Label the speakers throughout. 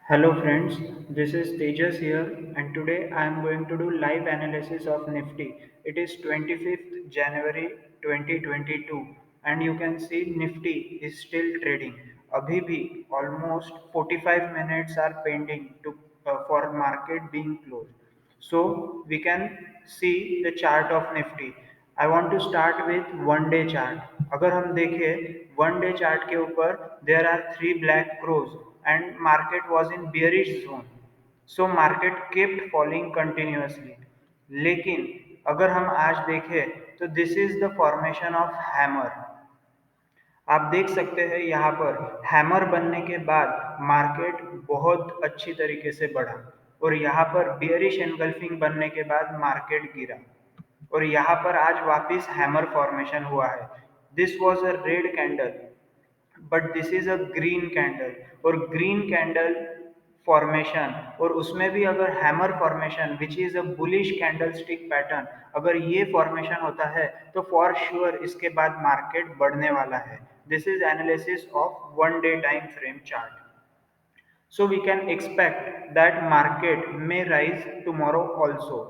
Speaker 1: Hello friends, this is Tejas here and today I am going to do live analysis of Nifty. It is 25th January 2022 and you can see Nifty is still trading. अभी भी almost 45 minutes are pending for market being closed. So we can see the chart of Nifty. I want to start with one day chart. अगर हम देखें one day chart के ऊपर there are three black crows and market was in bearish zone. So market kept falling continuously. लेकिन अगर हम आज देखें तो this is the formation of hammer. आप देख सकते हैं यहाँ पर हैमर बनने के बाद मार्केट बहुत अच्छी तरीके से बढ़ा और यहाँ पर बियरिश एनगल्फिंग बनने के बाद मार्केट गिरा और यहाँ पर आज वापस हैमर फॉर्मेशन हुआ है. This was a red candle but this is a green candle और ग्रीन कैंडल फॉर्मेशन और उसमें भी अगर hammer formation which is a bullish candle stick pattern अगर ये फॉर्मेशन होता है तो फॉर श्योर इसके बाद मार्केट बढ़ने वाला है. This is analysis of one day time frame chart. So we can expect that market may rise tomorrow also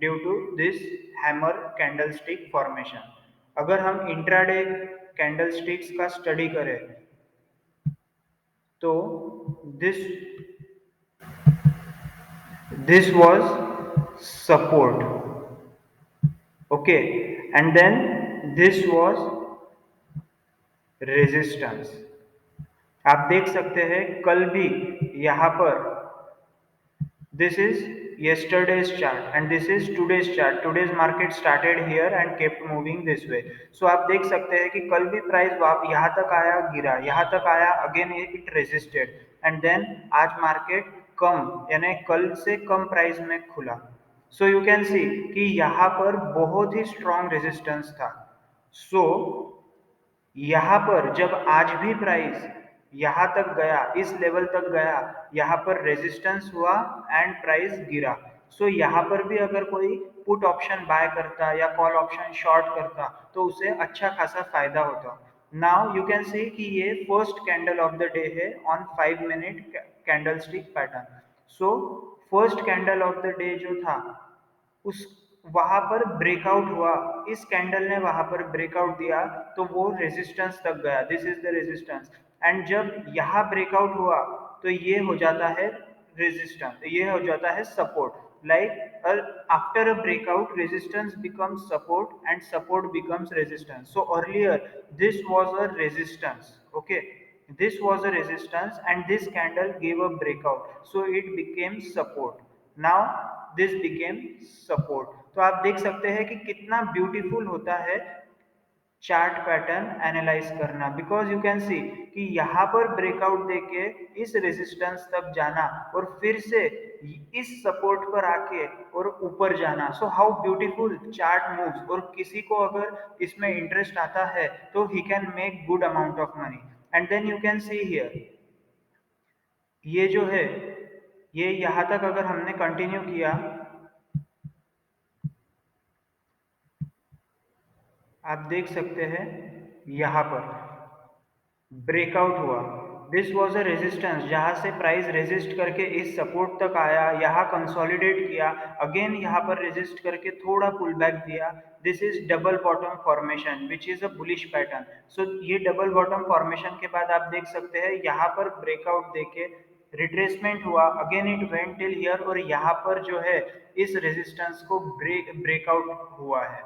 Speaker 1: due to this hammer candlestick formation. अगर हम इंट्राडे कैंडलस्टिक्स का स्टडी करें तो this this was support, okay, and then this was resistance. आप देख सकते हैं कल भी यहाँ पर this is yesterday's chart and this is today's chart. Today's market started here and kept moving this way. So आप देख सकते हैं कि कल भी प्राइस यहाँ तक आया गिरा यहाँ तक आया again it resisted and then आज मार्केट कम यानी कल से कम प्राइस में खुला. सो यू कैन सी कि यहाँ पर बहुत ही स्ट्रॉन्ग रेजिस्टेंस था. सो यहाँ पर जब आज भी प्राइस यहाँ तक गया इस लेवल तक गया यहाँ पर रेजिस्टेंस हुआ एंड प्राइस गिरा. सो यहाँ पर भी अगर कोई पुट ऑप्शन बाय करता या कॉल ऑप्शन शॉर्ट करता तो उसे अच्छा खासा फायदा होता. नाउ यू कैन सी कि ये first candle of the day है on 5 minute candlestick pattern. So first candle of the day जो था उस वहां पर ब्रेकआउट हुआ इस कैंडल ने वहां पर ब्रेकआउट दिया तो वो रेजिस्टेंस तक गया. This is the resistance and जब यहाँ ब्रेकआउट हुआ तो ये हो जाता है रेजिस्टेंस ये हो जाता है support. like after a breakout resistance becomes support and support becomes resistance. So earlier this was a resistance, okay, this was a resistance and this candle gave a breakout so it became support. now this became support. तो आप देख सकते हैं कि कितना beautiful होता है chart pattern analyse करना बिकॉज यू कैन सी कि यहाँ पर ब्रेकआउट देके इस रेजिस्टेंस तक जाना और फिर से इस सपोर्ट पर आके और ऊपर जाना. So how beautiful chart moves और किसी को अगर इसमें इंटरेस्ट आता है तो he can make good amount of money. And then you can see here ये जो है ये यहाँ तक अगर हमने कंटिन्यू किया आप देख सकते हैं यहाँ पर ब्रेकआउट हुआ. दिस वॉज अ रेजिस्टेंस जहां से प्राइस रेजिस्ट करके इस सपोर्ट तक आया यहाँ कंसोलिडेट किया अगेन यहाँ पर रेजिस्ट करके थोड़ा पुल बैक दिया. This is double bottom formation which is a bullish pattern. So ये डबल बॉटम फॉर्मेशन के बाद आप देख सकते हैं यहाँ पर ब्रेकआउट देके रिट्रेसमेंट हुआ again it went till here और यहाँ पर जो है इस रेजिस्टेंस को ब्रेकआउट हुआ है.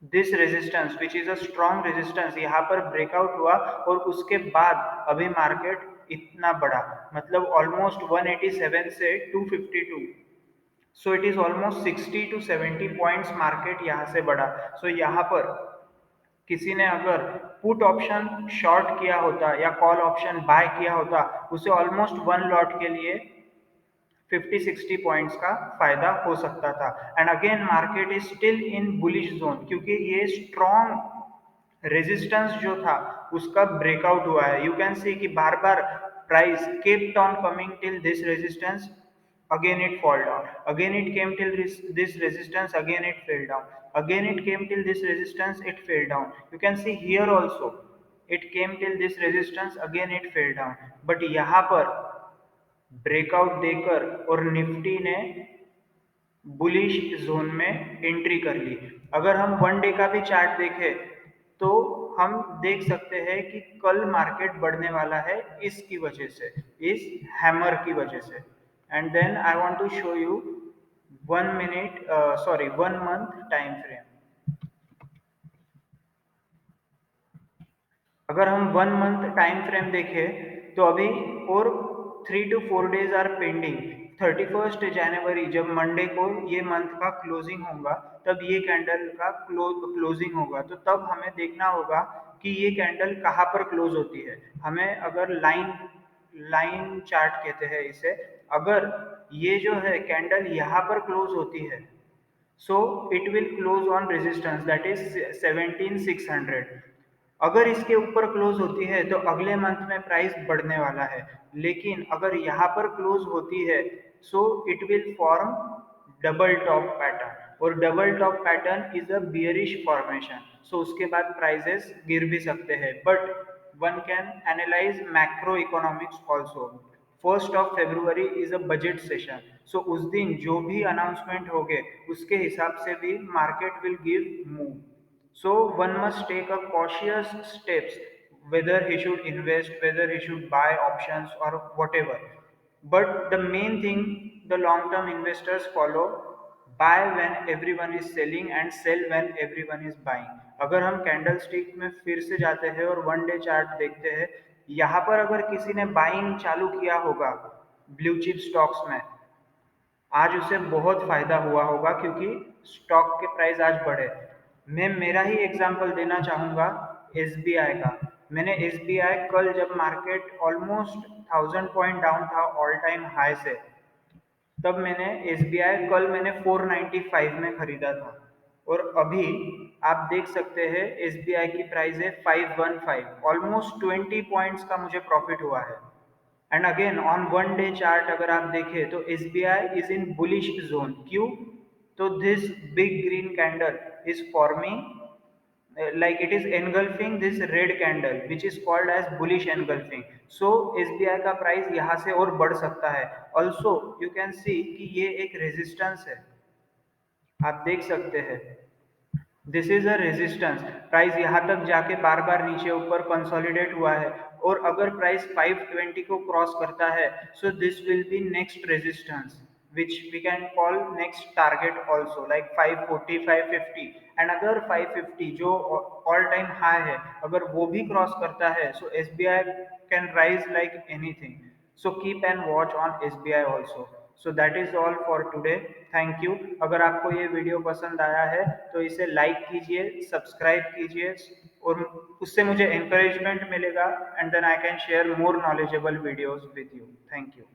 Speaker 1: This resistance which is a strong resistance यहाँ पर ब्रेकआउट हुआ और उसके बाद अभी मार्केट इतना बड़ा मतलब ऑलमोस्ट 187 से 252. So it is almost 60 to 70 points market यहाँ से बढ़ा. सो यहाँ पर किसी ने अगर पुट ऑप्शन शॉर्ट किया होता या कॉल ऑप्शन बाय किया होता उसे ऑलमोस्ट वन लॉट के लिए 50-60 पॉइंट्स का फायदा हो सकता था. And again market is still in bullish zone क्योंकि ये स्ट्रॉन्ग रेजिस्टेंस जो था उसका ब्रेकआउट हुआ है. यू कैन सी कि बार बार price kept on coming till this resistance again it fall down again it came till this resistance again it fell down again it came till this resistance it fell down. You can see here also it came till this resistance again it fell down. but यहाँ पर breakout देकर और Nifty ने bullish zone में entry कर ली। अगर हम one day का भी चार्ट देखें तो हम देख सकते हैं कि कल मार्केट बढ़ने वाला है इसकी वजह से, इस हैमर की वजह से। And then I want to show you 1 minute, sorry 1 month time frame. अगर हम 1 मंथ टाइम फ्रेम देखें तो अभी और 3 to 4 डेज आर पेंडिंग। 31 जनवरी जब मंडे को ये मंथ का क्लोजिंग होगा तब ये कैंडल का क्लोजिंग होगा, तो तब हमें देखना होगा कि ये कैंडल कहाँ पर क्लोज होती है। हमें अगर लाइन लाइन चार्ट कहते हैं इसे, अगर ये जो है कैंडल यहाँ पर क्लोज होती है so it will close on resistance that is 17600। अगर इसके ऊपर क्लोज होती है तो अगले मंथ में प्राइस बढ़ने वाला है, लेकिन अगर यहाँ पर क्लोज होती है so it will form double top pattern, और double top pattern is a bearish formation. So उसके बाद प्राइसेस गिर भी सकते हैं, but one can analyse macro economics also. 1 February is a budget session, so उस दिन जो भी अनाउंसमेंट होंगे उसके हिसाब से भी market will give move. So one must take a cautious steps whether he should invest, whether he should buy options or whatever. But the main thing the long-term investors follow, buy when everyone is selling and sell when everyone is buying। अगर हम candle stick में फिर से जाते हैं और one day chart देखते हैं, यहाँ पर अगर किसी ने बाइंग चालू किया होगा ब्लू चिप स्टॉक्स में, आज उसे बहुत फायदा हुआ होगा क्योंकि स्टॉक के प्राइस आज बढ़े। मैं मेरा ही एग्जांपल देना चाहूंगा एसबीआई का। मैंने एसबीआई कल जब मार्केट ऑलमोस्ट 1000 पॉइंट डाउन था ऑल टाइम हाई से, तब मैंने एसबीआई कल मैंने 495 में खरीदा था, और अभी आप देख सकते हैं एसबीआई की प्राइस है 515, ऑलमोस्ट 20 पॉइंट्स का मुझे प्रॉफिट हुआ है। And again on one day chart अगर आप देखें तो SBI is in bullish zone. क्यों? तो this big green candle is forming, like it is engulfing this red candle which is called as bullish engulfing। so SBI का price यहाँ से और बढ़ सकता है। also you can see कि ये एक रेजिस्टेंस है, आप देख सकते हैं this is a resistance. Price यहाँ तक जाके बार बार नीचे ऊपर कंसोलिडेट हुआ है, और अगर प्राइस 520 को क्रॉस करता है so this will be next resistance which we can call next target also like 540 550। And अगर 550 जो ऑल टाइम हाई है अगर वो भी क्रॉस करता है so SBI can rise like anything. So keep and watch on SBI also. So that is all for today. Thank you. अगर आपको ये वीडियो पसंद आया है तो इसे लाइक कीजिए, सब्सक्राइब कीजिए, और उससे मुझे encouragement मिलेगा, and then I can share more knowledgeable videos with you. Thank you.